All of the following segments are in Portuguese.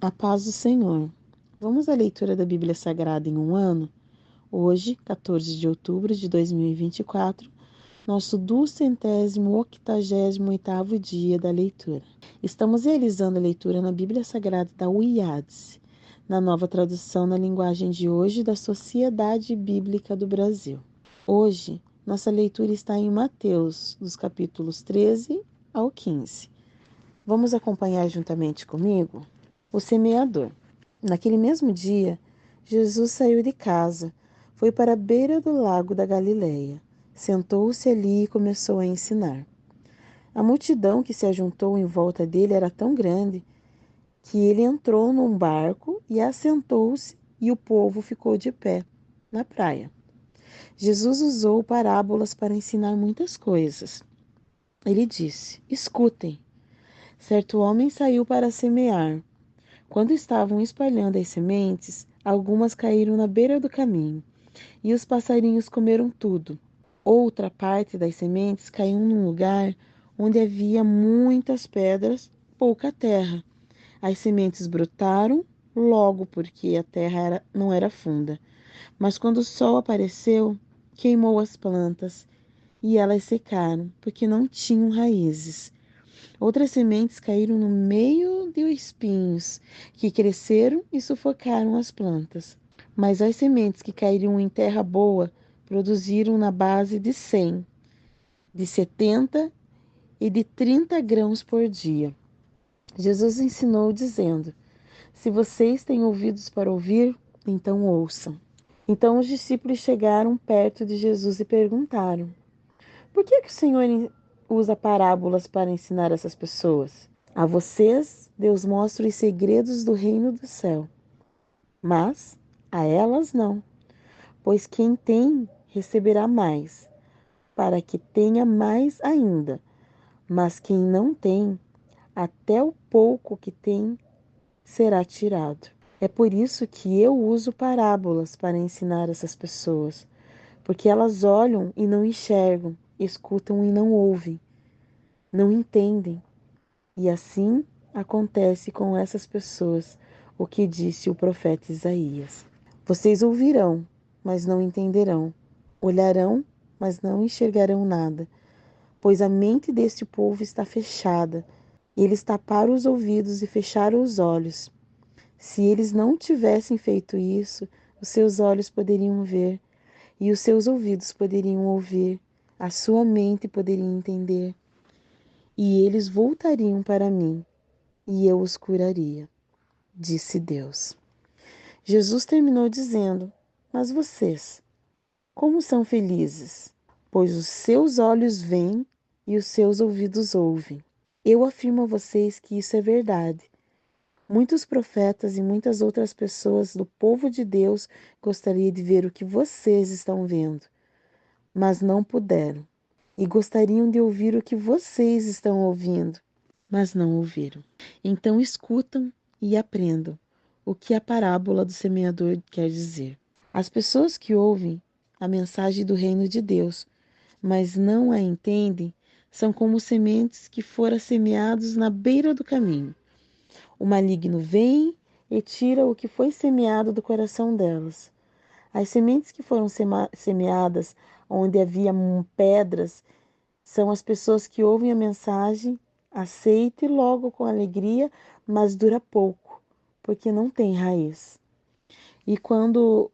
A paz do Senhor. Vamos à leitura da Bíblia Sagrada em um ano? Hoje, 14 de outubro de 2024, nosso 288º dia da leitura. Estamos realizando a leitura na Bíblia Sagrada da UIADS, na nova tradução na linguagem de hoje da Sociedade Bíblica do Brasil. Hoje, nossa leitura está em Mateus, dos capítulos 13 ao 15. Vamos acompanhar juntamente comigo? O semeador. Naquele mesmo dia, Jesus saiu de casa, foi para a beira do lago da Galileia, sentou-se ali e começou a ensinar. A multidão que se ajuntou em volta dele era tão grande que ele entrou num barco e assentou-se e o povo ficou de pé na praia. Jesus usou parábolas para ensinar muitas coisas. Ele disse: Escutem. Certo homem saiu para semear. Quando estavam espalhando as sementes, algumas caíram na beira do caminho, e os passarinhos comeram tudo. Outra parte das sementes caiu num lugar onde havia muitas pedras, pouca terra. As sementes brotaram logo porque a terra não era funda. Mas quando o sol apareceu, queimou as plantas, e elas secaram, porque não tinham raízes. Outras sementes caíram no meio de espinhos, que cresceram e sufocaram as plantas. Mas as sementes que caíram em terra boa produziram na base de 100, de 70 e de 30 grãos por dia. Jesus ensinou dizendo: Se vocês têm ouvidos para ouvir, então ouçam. Então os discípulos chegaram perto de Jesus e perguntaram: Por que o Senhor usa parábolas para ensinar essas pessoas? A vocês, Deus mostra os segredos do reino do céu, mas a elas não, pois quem tem receberá mais, para que tenha mais ainda, mas quem não tem, até o pouco que tem será tirado. É por isso que eu uso parábolas para ensinar essas pessoas, porque elas olham e não enxergam, escutam e não ouvem, não entendem. E assim acontece com essas pessoas o que disse o profeta Isaías. Vocês ouvirão, mas não entenderão. Olharão, mas não enxergarão nada, pois a mente deste povo está fechada. Eles taparam os ouvidos e fecharam os olhos. Se eles não tivessem feito isso, os seus olhos poderiam ver e os seus ouvidos poderiam ouvir, a sua mente poderia entender, e eles voltariam para mim, e eu os curaria, disse Deus. Jesus terminou dizendo: Mas vocês, como são felizes? Pois os seus olhos veem e os seus ouvidos ouvem. Eu afirmo a vocês que isso é verdade. Muitos profetas e muitas outras pessoas do povo de Deus gostariam de ver o que vocês estão vendo, mas não puderam. E gostariam de ouvir o que vocês estão ouvindo, mas não ouviram. Então escutam e aprendam o que a parábola do semeador quer dizer. As pessoas que ouvem a mensagem do reino de Deus, mas não a entendem, são como sementes que foram semeados na beira do caminho. O maligno vem e tira o que foi semeado do coração delas. As sementes que foram semeadas onde havia pedras são as pessoas que ouvem a mensagem, aceitam logo com alegria, mas dura pouco, porque não tem raiz. E quando,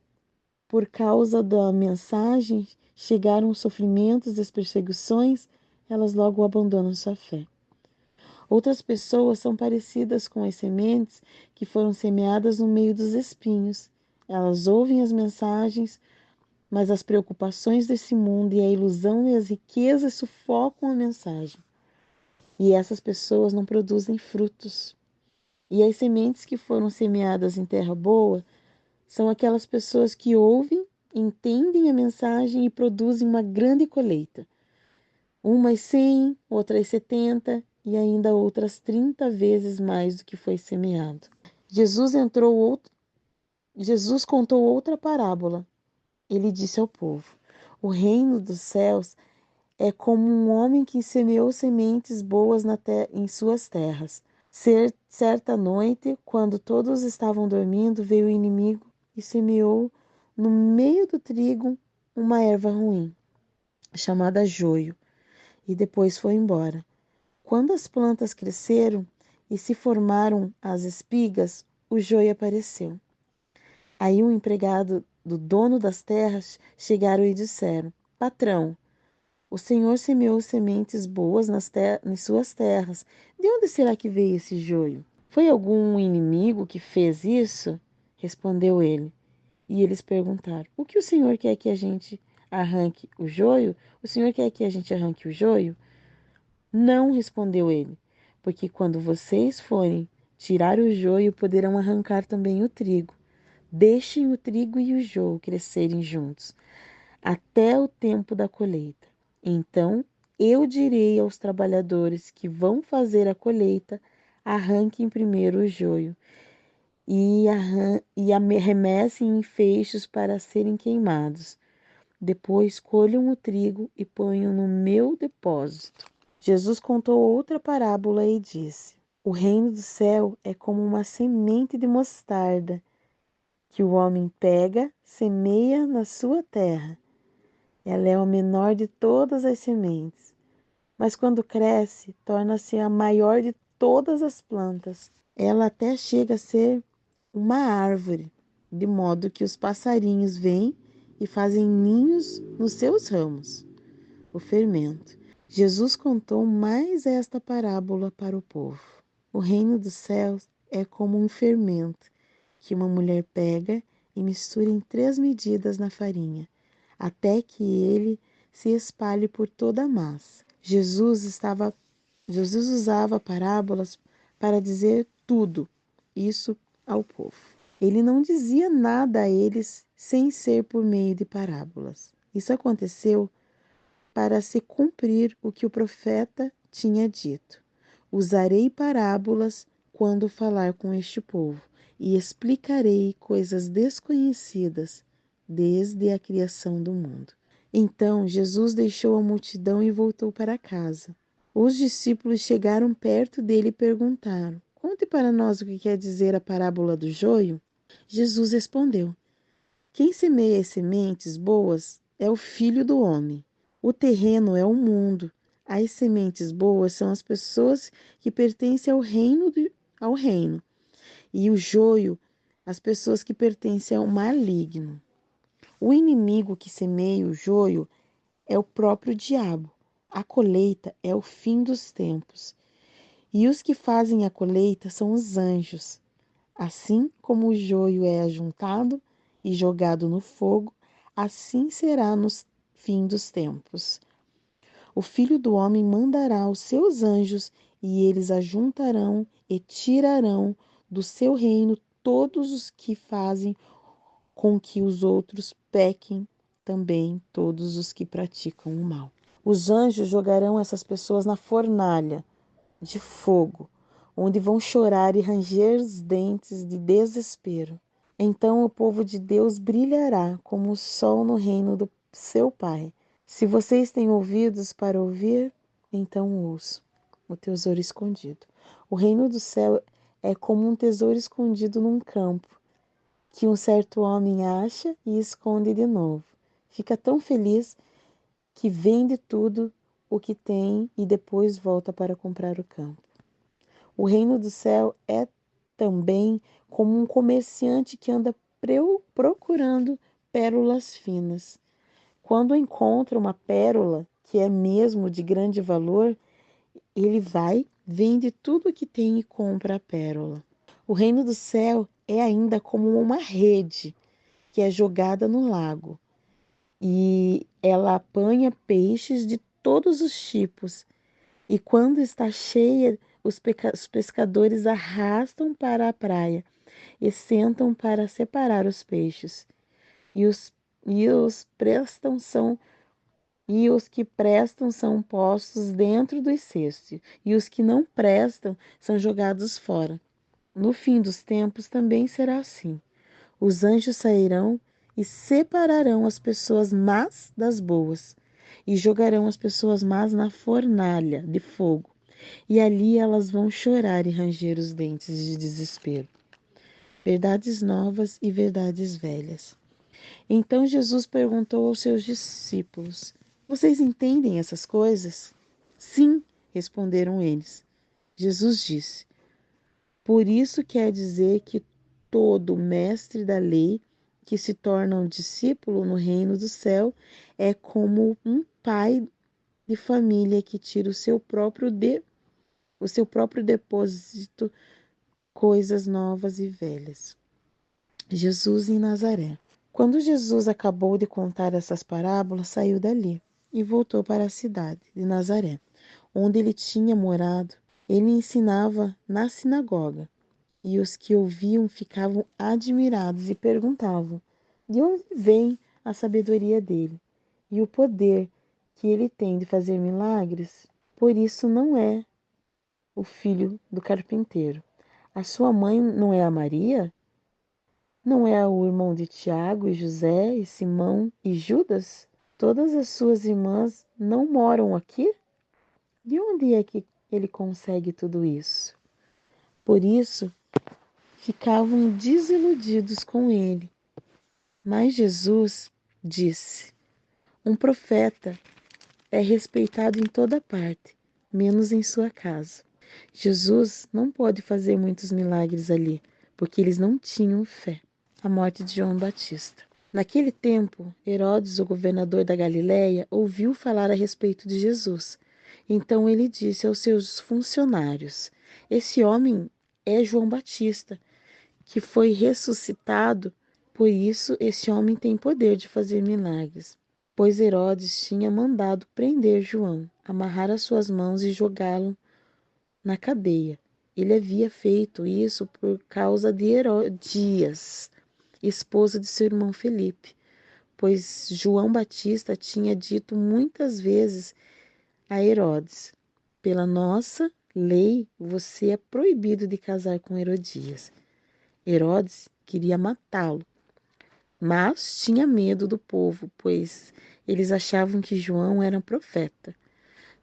por causa da mensagem, chegaram os sofrimentos, as perseguições, elas logo abandonam sua fé. Outras pessoas são parecidas com as sementes que foram semeadas no meio dos espinhos. Elas ouvem as mensagens, mas as preocupações desse mundo e a ilusão e as riquezas sufocam a mensagem. E essas pessoas não produzem frutos. E as sementes que foram semeadas em terra boa são aquelas pessoas que ouvem, entendem a mensagem e produzem uma grande colheita. Umas 100, outras 70 e ainda outras 30 vezes mais do que foi semeado. Jesus contou outra parábola. Ele disse ao povo: O reino dos céus é como um homem que semeou sementes boas em suas terras. Certa noite, quando todos estavam dormindo, veio o inimigo e semeou no meio do trigo uma erva ruim, chamada joio, e depois foi embora. Quando as plantas cresceram e se formaram as espigas, o joio apareceu. Aí um empregado do dono das terras chegaram e disseram: Patrão, o senhor semeou sementes boas nas suas terras. De onde será que veio esse joio? Foi algum inimigo que fez isso? Respondeu ele. E eles perguntaram: O que o senhor quer que a gente arranque o joio? O senhor quer que a gente arranque o joio? Não, respondeu ele, porque quando vocês forem tirar o joio, poderão arrancar também o trigo. Deixem o trigo e o joio crescerem juntos, até o tempo da colheita. Então eu direi aos trabalhadores que vão fazer a colheita: arranquem primeiro o joio e arremessem em feixes para serem queimados. Depois colham o trigo e ponham no meu depósito. Jesus contou outra parábola e disse: O reino do céu é como uma semente de mostarda que o homem pega, semeia na sua terra. Ela é a menor de todas as sementes, mas quando cresce, torna-se a maior de todas as plantas. Ela até chega a ser uma árvore, de modo que os passarinhos vêm e fazem ninhos nos seus ramos. O fermento. Jesus contou mais esta parábola para o povo. O reino dos céus é como um fermento que uma mulher pega e mistura em 3 medidas na farinha, até que ele se espalhe por toda a massa. Jesus usava parábolas para dizer tudo isso ao povo. Ele não dizia nada a eles sem ser por meio de parábolas. Isso aconteceu para se cumprir o que o profeta tinha dito. Usarei parábolas quando falar com este povo, e explicarei coisas desconhecidas desde a criação do mundo. Então Jesus deixou a multidão e voltou para casa. Os discípulos chegaram perto dele e perguntaram: Conte para nós o que quer dizer a parábola do joio. Jesus respondeu: Quem semeia as sementes boas é o Filho do Homem. O terreno é o mundo. As sementes boas são as pessoas que pertencem ao reino. E o joio, as pessoas que pertencem ao maligno. O inimigo que semeia o joio é o próprio diabo. A colheita é o fim dos tempos. E os que fazem a colheita são os anjos. Assim como o joio é ajuntado e jogado no fogo, assim será no fim dos tempos. O Filho do Homem mandará os seus anjos e eles ajuntarão e tirarão do seu reino todos os que fazem com que os outros pequem, também todos os que praticam o mal. Os anjos jogarão essas pessoas na fornalha de fogo, onde vão chorar e ranger os dentes de desespero. Então o povo de Deus brilhará como o sol no reino do seu Pai. Se vocês têm ouvidos para ouvir, então ouçam. O tesouro escondido. O reino do céu é como um tesouro escondido num campo, que um certo homem acha e esconde de novo. Fica tão feliz que vende tudo o que tem e depois volta para comprar o campo. O reino do céu é também como um comerciante que anda procurando pérolas finas. Quando encontra uma pérola que é mesmo de grande valor, ele vai, vende tudo o que tem e compra a pérola. O reino do céu é ainda como uma rede que é jogada no lago e ela apanha peixes de todos os tipos. E quando está cheia, os pescadores arrastam para a praia e sentam para separar os peixes. E os, e os prestam são e os que prestam são postos dentro dos cestos, e os que não prestam são jogados fora. No fim dos tempos também será assim. Os anjos sairão e separarão as pessoas más das boas, e jogarão as pessoas más na fornalha de fogo. e ali elas vão chorar e ranger os dentes de desespero. Verdades novas e verdades velhas. Então Jesus perguntou aos seus discípulos: Vocês entendem essas coisas? Sim, responderam eles. Jesus disse: Por isso quer dizer que todo mestre da lei que se torna um discípulo no reino do céu é como um pai de família que tira o seu próprio depósito, coisas novas e velhas. Jesus em Nazaré. Quando Jesus acabou de contar essas parábolas, saiu dali e voltou para a cidade de Nazaré, onde ele tinha morado. Ele ensinava na sinagoga, e os que ouviam ficavam admirados e perguntavam: de onde vem a sabedoria dele e o poder que ele tem de fazer milagres? Por isso não é o filho do carpinteiro. A sua mãe não é a Maria? Não é o irmão de Tiago e José e Simão e Judas? Todas as suas irmãs não moram aqui? De onde é que ele consegue tudo isso? Por isso, ficavam desiludidos com ele. Mas Jesus disse: Um profeta é respeitado em toda parte, menos em sua casa. Jesus não pode fazer muitos milagres ali, porque eles não tinham fé. A morte de João Batista. Naquele tempo, Herodes, o governador da Galiléia, ouviu falar a respeito de Jesus. Então ele disse aos seus funcionários: Esse homem é João Batista, que foi ressuscitado. Por isso, esse homem tem poder de fazer milagres. Pois Herodes tinha mandado prender João, amarrar as suas mãos e jogá-lo na cadeia. Ele havia feito isso por causa de Herodias, esposa de seu irmão Felipe, pois João Batista tinha dito muitas vezes a Herodes: Pela nossa lei, você é proibido de casar com Herodias. Herodes queria matá-lo, mas tinha medo do povo, pois eles achavam que João era profeta.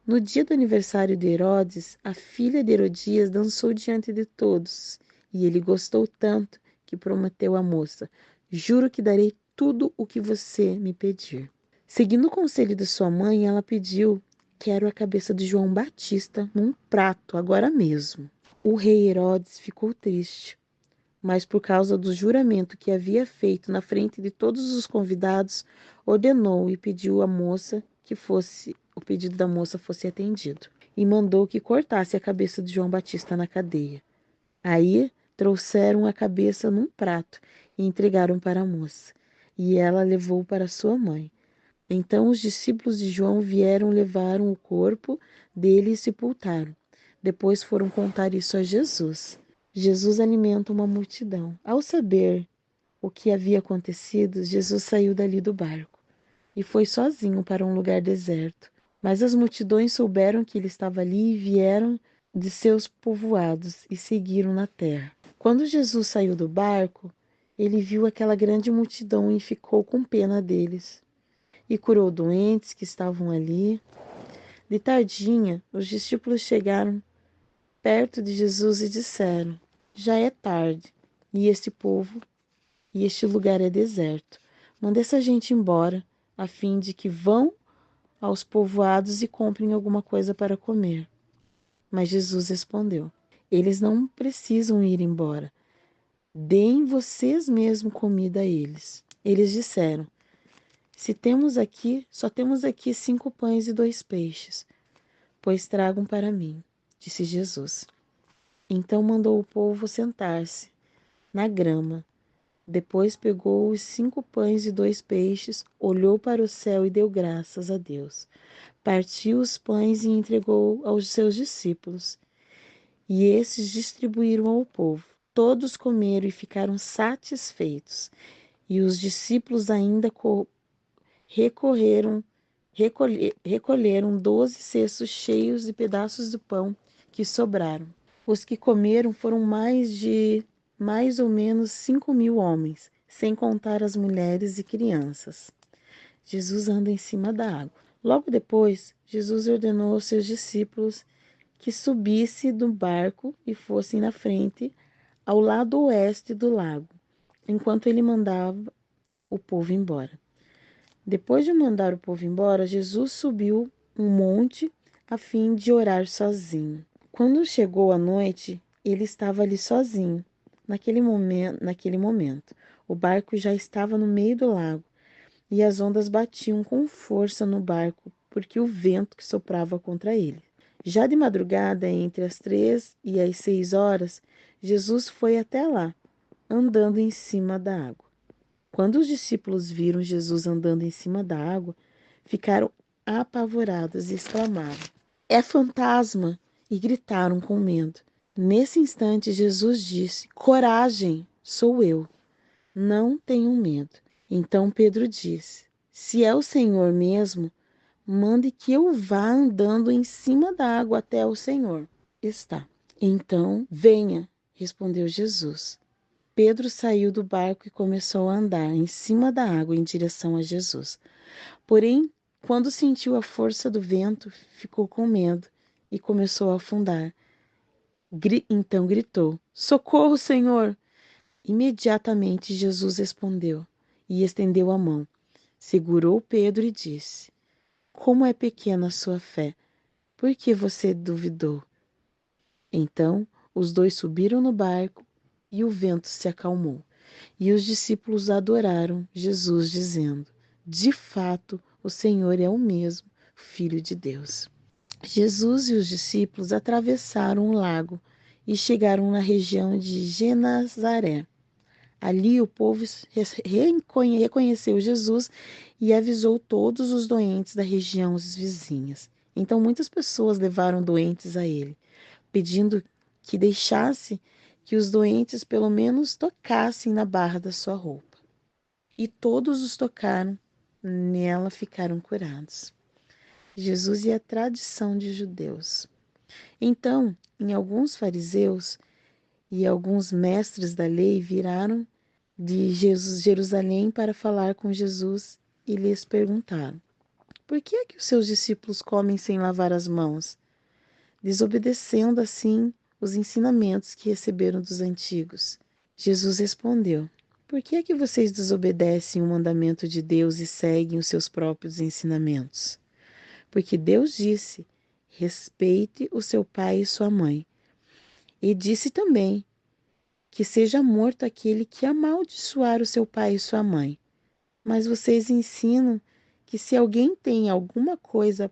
No dia do aniversário de Herodes, a filha de Herodias dançou diante de todos, e ele gostou tanto que prometeu à moça: Juro que darei tudo o que você me pedir. Seguindo o conselho de sua mãe, ela pediu: Quero a cabeça de João Batista num prato, agora mesmo. O rei Herodes ficou triste, mas por causa do juramento que havia feito na frente de todos os convidados, ordenou e pediu à moça que o pedido da moça fosse atendido, e mandou que cortasse a cabeça de João Batista na cadeia. Aí trouxeram a cabeça num prato e entregaram para a moça, e ela levou para sua mãe. Então os discípulos de João vieram, levaram o corpo dele e sepultaram. Depois foram contar isso a Jesus. Jesus alimenta uma multidão. Ao saber o que havia acontecido, Jesus saiu dali do barco e foi sozinho para um lugar deserto. Mas as multidões souberam que ele estava ali e vieram de seus povoados e seguiram na terra. Quando Jesus saiu do barco, ele viu aquela grande multidão e ficou com pena deles. E curou doentes que estavam ali. De tardinha, os discípulos chegaram perto de Jesus e disseram: Já é tarde, e este lugar é deserto. Manda essa gente embora, a fim de que vão aos povoados e comprem alguma coisa para comer. Mas Jesus respondeu: Eles não precisam ir embora. Deem vocês mesmos comida a eles. Eles disseram: Só temos aqui 5 pães e 2 peixes. Pois tragam para mim, disse Jesus. Então mandou o povo sentar-se na grama. Depois pegou os 5 pães e 2 peixes, olhou para o céu e deu graças a Deus. Partiu os pães e entregou aos seus discípulos, e esses distribuíram ao povo. Todos comeram e ficaram satisfeitos. E os discípulos ainda recolheram 12 cestos cheios de pedaços de pão que sobraram. Os que comeram foram mais ou menos 5.000 homens, sem contar as mulheres e crianças. Jesus anda em cima da água. Logo depois, Jesus ordenou aos seus discípulos que subisse do barco e fosse na frente, ao lado oeste do lago, enquanto ele mandava o povo embora. Depois de mandar o povo embora, Jesus subiu um monte a fim de orar sozinho. Quando chegou a noite, ele estava ali sozinho. Naquele momento, o barco já estava no meio do lago e as ondas batiam com força no barco, porque o vento que soprava contra ele. Já de madrugada, entre as 3 e as 6 horas, Jesus foi até lá, andando em cima da água. Quando os discípulos viram Jesus andando em cima da água, ficaram apavorados e exclamaram: É fantasma! E gritaram com medo. Nesse instante, Jesus disse: Coragem, sou eu. Não tenham medo. Então Pedro disse: Se é o Senhor mesmo, mande que eu vá andando em cima da água até o Senhor. Está. Então, venha, respondeu Jesus. Pedro saiu do barco e começou a andar em cima da água em direção a Jesus. Porém, quando sentiu a força do vento, ficou com medo e começou a afundar. Então gritou: Socorro, Senhor! Imediatamente Jesus respondeu e estendeu a mão, segurou Pedro e disse: Como é pequena a sua fé! Por que você duvidou? Então os dois subiram no barco e o vento se acalmou. E os discípulos adoraram Jesus, dizendo: De fato, o Senhor é o mesmo, Filho de Deus. Jesus e os discípulos atravessaram o lago e chegaram na região de Genazaré. Ali o povo reconheceu Jesus e avisou todos os doentes da região vizinhas. Então muitas pessoas levaram doentes a ele, pedindo que deixasse que os doentes pelo menos tocassem na barra da sua roupa. E todos os tocaram, nela ficaram curados. Jesus e a tradição de judeus. Então, em alguns fariseus e alguns mestres da lei viraram de Jerusalém para falar com Jesus e lhes perguntaram: Por que é que os seus discípulos comem sem lavar as mãos, desobedecendo assim os ensinamentos que receberam dos antigos? Jesus respondeu: Por que é que vocês desobedecem o mandamento de Deus e seguem os seus próprios ensinamentos? Porque Deus disse: Respeite o seu pai e sua mãe. E disse também: Que seja morto aquele que amaldiçoar o seu pai e sua mãe. Mas vocês ensinam que se alguém tem alguma coisa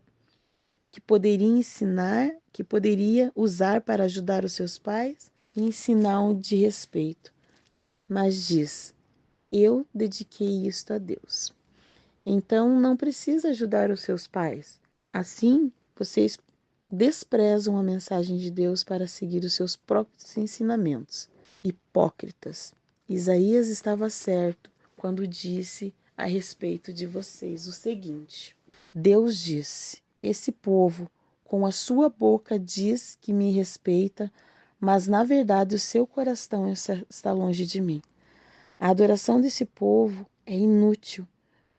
que poderia ensinar, que poderia usar para ajudar os seus pais, em sinal de respeito. Mas diz: Eu dediquei isto a Deus. Então não precisa ajudar os seus pais. Assim, vocês desprezam a mensagem de Deus para seguir os seus próprios ensinamentos. Hipócritas. Isaías estava certo quando disse a respeito de vocês o seguinte: Deus disse: Esse povo com a sua boca diz que me respeita, mas na verdade o seu coração está longe de mim. A adoração desse povo é inútil,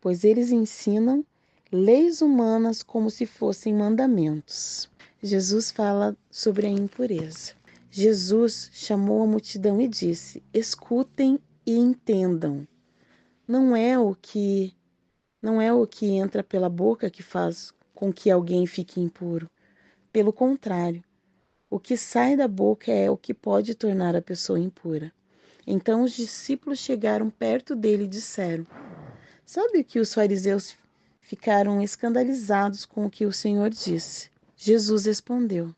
pois eles ensinam leis humanas como se fossem mandamentos. Jesus fala sobre a impureza. Jesus chamou a multidão e disse: Escutem e entendam. Não é o que entra pela boca que faz com que alguém fique impuro. Pelo contrário, o que sai da boca é o que pode tornar a pessoa impura. Então os discípulos chegaram perto dele e disseram: Sabe o que os fariseus ficaram escandalizados com o que o Senhor disse? Jesus respondeu: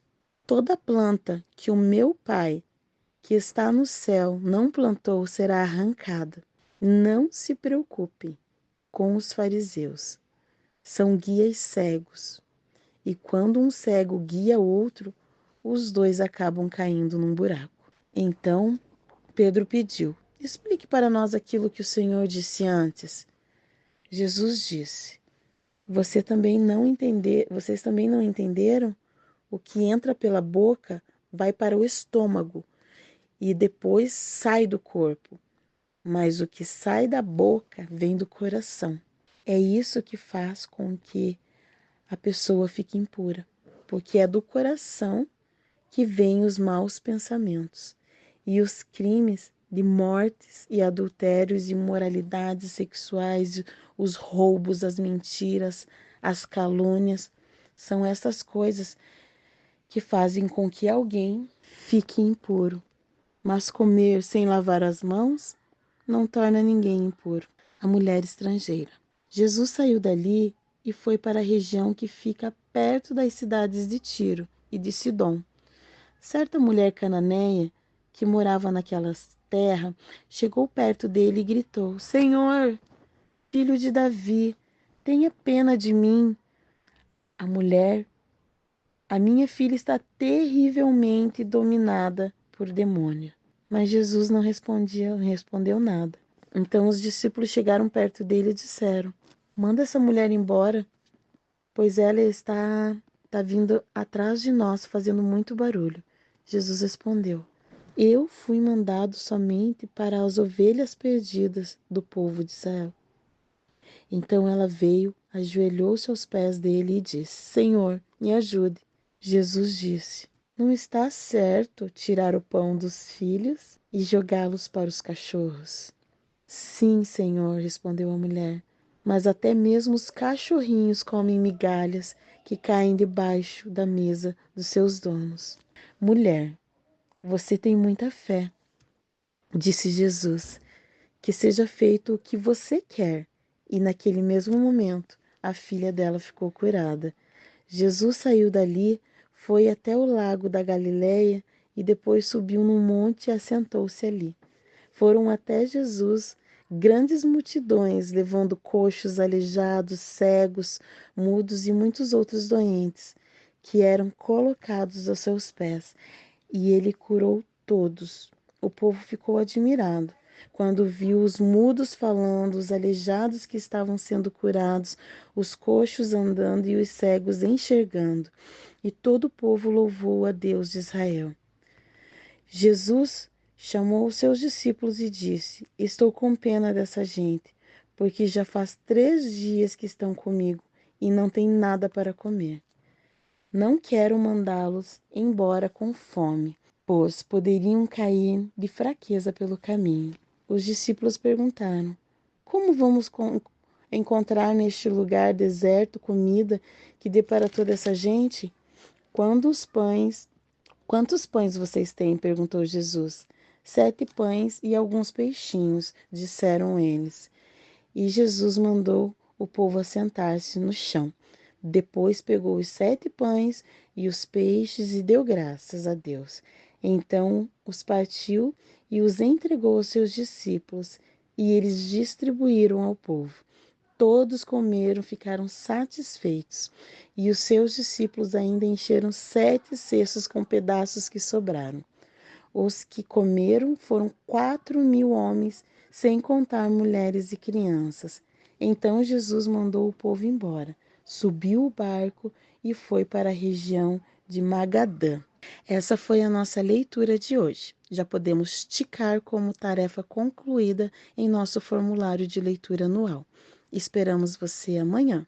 Toda planta que o meu Pai, que está no céu, não plantou, será arrancada. Não se preocupe com os fariseus. São guias cegos. E quando um cego guia outro, os dois acabam caindo num buraco. Então, Pedro pediu: Explique para nós aquilo que o Senhor disse antes. Jesus disse: Vocês também não entenderam? O que entra pela boca vai para o estômago e depois sai do corpo. Mas o que sai da boca vem do coração. É isso que faz com que a pessoa fique impura, porque é do coração que vêm os maus pensamentos e os crimes de mortes e adultérios, imoralidades sexuais, os roubos, as mentiras, as calúnias. São essas coisas que fazem com que alguém fique impuro. Mas comer sem lavar as mãos não torna ninguém impuro. A mulher estrangeira. Jesus saiu dali e foi para a região que fica perto das cidades de Tiro e de Sidom. Certa mulher cananeia, que morava naquela terra, chegou perto dele e gritou: Senhor, filho de Davi, tenha pena de mim. A mulher, a minha filha está terrivelmente dominada por demônio. Mas Jesus não respondeu nada. Então os discípulos chegaram perto dele e disseram: Manda essa mulher embora, pois ela está vindo atrás de nós, fazendo muito barulho. Jesus respondeu: Eu fui mandado somente para as ovelhas perdidas do povo de Israel. Então ela veio, ajoelhou-se aos pés dele e disse: Senhor, me ajude. Jesus disse: Não está certo tirar o pão dos filhos e jogá-los para os cachorros. Sim, Senhor, respondeu a mulher, mas até mesmo os cachorrinhos comem migalhas que caem debaixo da mesa dos seus donos. Mulher, você tem muita fé, disse Jesus, que seja feito o que você quer. E naquele mesmo momento, a filha dela ficou curada. Jesus saiu dali, foi até o lago da Galileia e depois subiu num monte e assentou-se ali. Foram até Jesus grandes multidões, levando coxos, aleijados, cegos, mudos e muitos outros doentes, que eram colocados aos seus pés, e ele curou todos. O povo ficou admirado quando viu os mudos falando, os aleijados que estavam sendo curados, os coxos andando e os cegos enxergando. E todo o povo louvou a Deus de Israel. Jesus chamou os seus discípulos e disse: Estou com pena dessa gente, porque já faz 3 dias que estão comigo e não têm nada para comer. Não quero mandá-los embora com fome, pois poderiam cair de fraqueza pelo caminho. Os discípulos perguntaram: Como vamos encontrar neste lugar deserto comida que dê para toda essa gente? Quantos pães vocês têm? Perguntou Jesus. 7 pães e alguns peixinhos, disseram eles. E Jesus mandou o povo assentar-se no chão. Depois pegou os 7 pães e os peixes e deu graças a Deus. Então os partiu e os entregou aos seus discípulos, e eles distribuíram ao povo. Todos comeram, ficaram satisfeitos, e os seus discípulos ainda encheram 7 cestos com pedaços que sobraram. Os que comeram foram 4.000 homens, sem contar mulheres e crianças. Então Jesus mandou o povo embora, subiu o barco e foi para a região de Magadã. Essa foi a nossa leitura de hoje. Já podemos ticar como tarefa concluída em nosso formulário de leitura anual. Esperamos você amanhã.